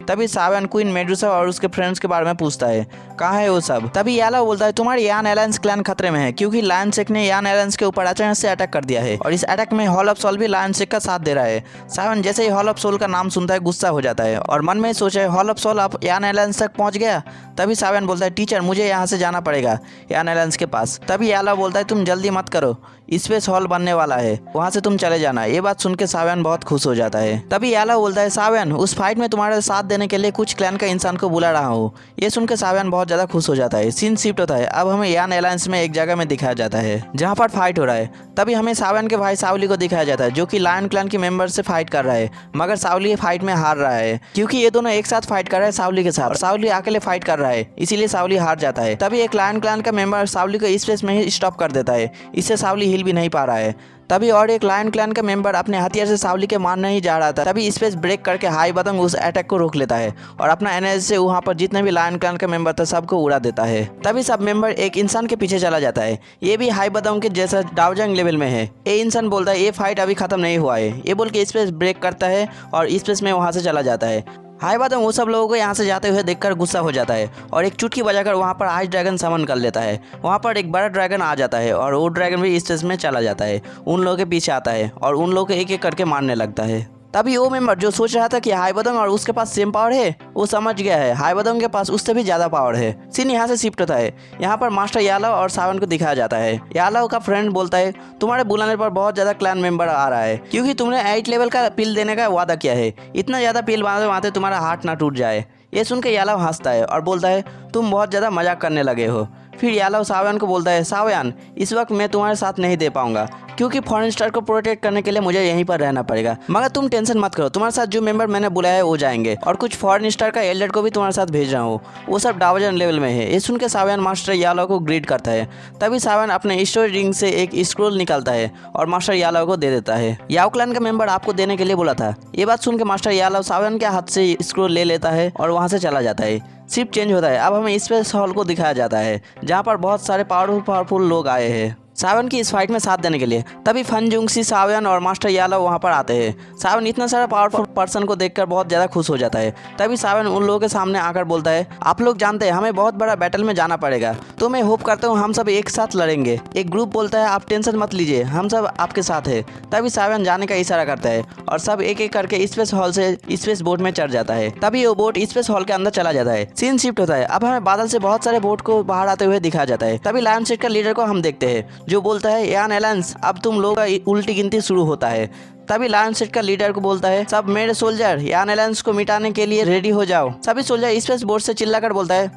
तभी सावन queen Medusa और उसके फ्रेंड्स के बारे में पूछता है, कहाँ है वो सब। तभी यालो बोलता है, तुम्हारी यान एलायंस क्लैन खतरे में है, क्योंकि लायन शेक ने यान एलायंस के ऊपर अचानक से अटैक कर दिया है और इस अटैक में हॉल ऑफ सोल भी लायन शेक का साथ दे रहा है। सावन जैसे ही हॉल ऑफ सोल का नाम सुनता है गुस्सा हो जाता है और मन में सोचा, हॉल ऑफ सोल अब यान एलायंस तक पहुंच गया। तभी सावन बोलता है, टीचर मुझे यहाँ से जाना पड़ेगा यान एलायंस के पास। तभी यालो बोलता है, तुम जल्दी मत करो, स्पेस हॉल बनने वाला है, वहाँ से तुम चले जाना। ये बात सुन के सावन बहुत खुश हो जाता है। तभी यालो बोलता है, सावन उस फाइट में तुम्हारे साथ देने के लिए कुछ क्लैन का इंसान को बुला रहा हूँ। ये सुन के सावन बहुत ज्यादा खुश हो जाता है। सीन शिफ्ट होता है, अब हमें यान एलायंस में एक जगह में दिखाया जाता है जहाँ पर फाइट हो रहा है। तभी हमें सावन के भाई सावली को दिखाया जाता है जो कि लायन क्लैन के मेंबर से फाइट कर रहा है, मगर सावली फाइट में हार रहा है क्योंकि ये दोनों एक साथ फाइट कर रहे हैं सावली के साथ और सावली अकेले फाइट कर रहा है, इसीलिए सावली हार जाता है। तभी एक लायन क्लैन का मेंबर सावली को स्पेस में ही स्टॉप कर देता है, इससे सावली हिल भी नहीं पा रहा है। तभी और एक लायन क्लैन का मेंबर अपने हथियार से सावली के मारने ही जा रहा था। तभी स्पेस ब्रेक करके हाई बदंग उस अटैक को रोक लेता है और अपना एनर्जी से वहाँ पर जितने भी लायन क्लैन का मेंबर था सबको उड़ा देता है। तभी सब मेंबर एक इंसान के पीछे चला जाता है, ये भी हाई बदंग के जैसा डाउजंग लेवल में है। ये इंसान बोलता है, ये फाइट अभी खत्म नहीं हुआ है, ये बोल के स्पेस ब्रेक करता है और स्पेस में वहाँ से चला जाता है। हाई बात वो सब लोगों को यहाँ से जाते हुए देखकर गुस्सा हो जाता है और एक चुटकी बजाकर वहाँ पर आइस ड्रैगन समन कर लेता है। वहाँ पर एक बड़ा ड्रैगन आ जाता है और वो ड्रैगन भी स्पेस में चला जाता है, उन लोगों के पीछे आता है और उन लोगों को एक एक करके मारने लगता है। तभी वो मेंबर जो सोच रहा था कि हाई बदंग और उसके पास सेम पावर है, वो समझ गया है हाई बदंग के पास उससे भी ज्यादा पावर है। सीन यहाँ से शिफ्ट होता है, यहाँ पर मास्टर यालव और सावन को दिखाया जाता है। यालव का फ्रेंड बोलता है, तुम्हारे बुलाने पर बहुत ज्यादा क्लैन मेंबर आ रहा है क्योंकि तुमने 8 लेवल का पिल देने का वादा किया है, इतना ज्यादा पिल मारते तुम्हारा हार्ट ना टूट जाए। ये सुन के यालव हंसता है और बोलता है, तुम बहुत ज्यादा मजाक करने लगे हो। फिर यालव सावन को बोलता है, सावन इस वक्त मैं तुम्हारे साथ नहीं दे पाऊंगा क्योंकि फॉरेन स्टार को प्रोटेक्ट करने के लिए मुझे यहीं पर रहना पड़ेगा, मगर तुम टेंशन मत करो, तुम्हारे साथ जो मेंबर मैंने बुलाया है वो जाएंगे और कुछ फॉरेन स्टार का एल्डर को भी तुम्हारे साथ भेज रहा हूँ, वो सब डावजन लेवल में है। ये सुन के सावन मास्टर यालव को ग्रीट करता है। तभी सावन अपने स्टोरी रिंग से एक स्क्रोल निकालता है और मास्टर यालव को दे देता है। याओ क्लैन का मेंबर आपको देने के लिए बोला था। ये बात सुन के मास्टर यालव सावन के हाथ से स्क्रोल ले लेता है और वहाँ से चला जाता है। शिफ्ट चेंज होता है, अब हमें स्पेस हॉल को दिखाया जाता है जहाँ पर बहुत सारे पावरफुल लोग आए हैं सावन की इस फाइट में साथ देने के लिए। तभी फन जुंगसी, सावन और मास्टर यालव वहाँ पर आते हैं। सावन इतना सारा पावरफुल पर्सन को देखकर बहुत ज़्यादा खुश हो जाता है। तभी सावन उन लोगों के सामने आकर बोलता है, आप लोग जानते हैं हमें बहुत बड़ा बैटल में जाना पड़ेगा, तो मैं होप करता हूँ हम सब एक साथ लड़ेंगे। एक ग्रुप बोलता है, आप टेंशन मत लीजिए, हम सब आपके साथ है। तभी सावन जाने का इशारा करता है और सब एक एक करके स्पेस हॉल से स्पेस बोट में चढ़ जाता है। तभी वो बोट स्पेस हॉल के अंदर चला जाता है। सीन शिफ्ट होता है, अब हमें बादल से बहुत सारे बोट को बाहर आते हुए दिखाया जाता है। तभी लायन शेक का लीडर को हम देखते हैं जो बोलता है, यान एलायंस अब तुम लोग का उल्टी गिनती शुरू होता है। तभी लायन शेक का लीडर को बोलता है, सब मेरे सोल्जर यान एलायंस को मिटाने के लिए रेडी हो जाओ। सभी सोल्जर स्पेस बोट से चिल्लाकर बोलता है,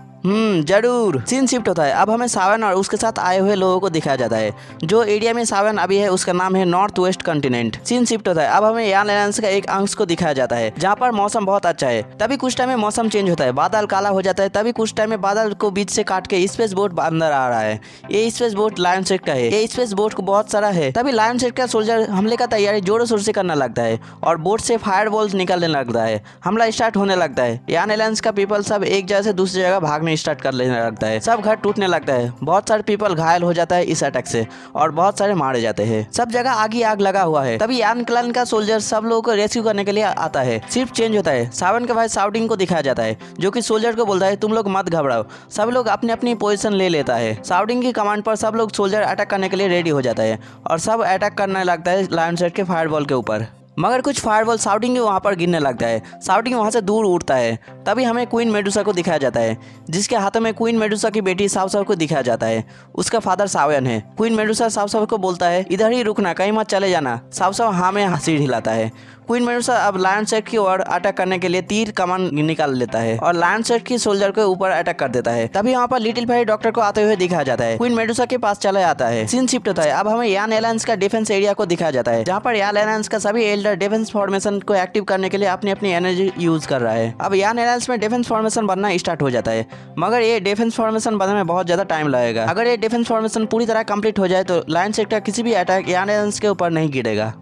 जरूर। सीन शिफ्ट होता है, अब हमें सावन और उसके साथ आए हुए लोगों को दिखाया जाता है। जो एरिया में सावन अभी है उसका नाम है north west continent. Scene shift होता है, अब हमें यान एलायंस का एक अंश को दिखाया जाता है जहाँ पर मौसम बहुत अच्छा है। तभी कुछ टाइम में मौसम चेंज होता है, बादल काला हो जाता है। तभी कुछ टाइम में बादल को बीच से काट के स्पेस बोट अंदर आ रहा है। ये स्पेस बोट लायन शेक का है। ये स्पेस बोट को बहुत सारा है। तभी लायन शेक का सोल्जर हमले का तैयारी जोरों शोर से करने लगता है और बोट से फायर बॉल्स निकलने लगता है। हमला स्टार्ट होने लगता है। यान एलायंस का पीपल सब एक जगह से दूसरी जगह भागने स्टार्ट कर लेने लगता है। सब घर टूटने लगता है, बहुत सारे पीपल घायल हो जाता है इस अटैक से और बहुत सारे मारे जाते हैं। सब जगह आग ही आग लगा हुआ है। तभी यान क्लैन का सोल्जर सब लोगों को रेस्क्यू करने के लिए आता है। सिर्फ चेंज होता है, सावन के भाई साउटिंग को दिखाया जाता है जो कि सोल्जर को बोलता है, तुम लोग मत घबराओ। सब लोग अपनी अपनी पोजीशन ले लेता है। साउटिंग की कमांड पर सब लोग सोल्जर अटैक करने के लिए रेडी हो जाता है और सब अटैक करने लगता है लायन शेक के फायरबॉल के ऊपर, मगर कुछ फायरबॉल साउटिंग के वहाँ पर गिरने लगता है। साउटिंग वहाँ से दूर उड़ता है। तभी हमें क्वीन मेडुसा को दिखाया जाता है जिसके हाथों में क्वीन मेडुसा की बेटी साव को दिखाया जाता है। उसका फादर सावन है। क्वीन मेडुसा साव को बोलता है, इधर ही रुकना, कहीं मत चले जाना। साव हाँ में सिर हिलाता है। क्वीन मेडुसा अब लायन शेक की ओर अटैक करने के लिए तीर कमान निकाल लेता है और लायन शेक की सोल्जर के ऊपर अटैक कर देता है। तभी वहाँ पर लिटिल भाई डॉक्टर को आते हुए दिखाया जाता है। क्वीन मेडुसा के पास चला जाता है। सीन शिफ्ट होता है, अब हमें यान एलायंस का डिफेंस एरिया को दिखाया जाता है जहाँ पर यान एलायंस का सभी एल्डर डिफेंस फॉर्मेशन को एक्टिव करने के लिए अपनी अपनी एनर्जी यूज कर रहा है। अब यान एलायंस में डिफेंस फॉर्मेशन बनना स्टार्ट हो जाता है, मगर ये डिफेंस फॉर्मेशन बनने में बहुत ज्यादा टाइम लगेगा। अगर ये डिफेंस फॉर्मेशन पूरी तरह कंप्लीट हो जाए तो लायन शेक का किसी भी अटैक यान एलायंस के ऊपर नहीं गिरेगा।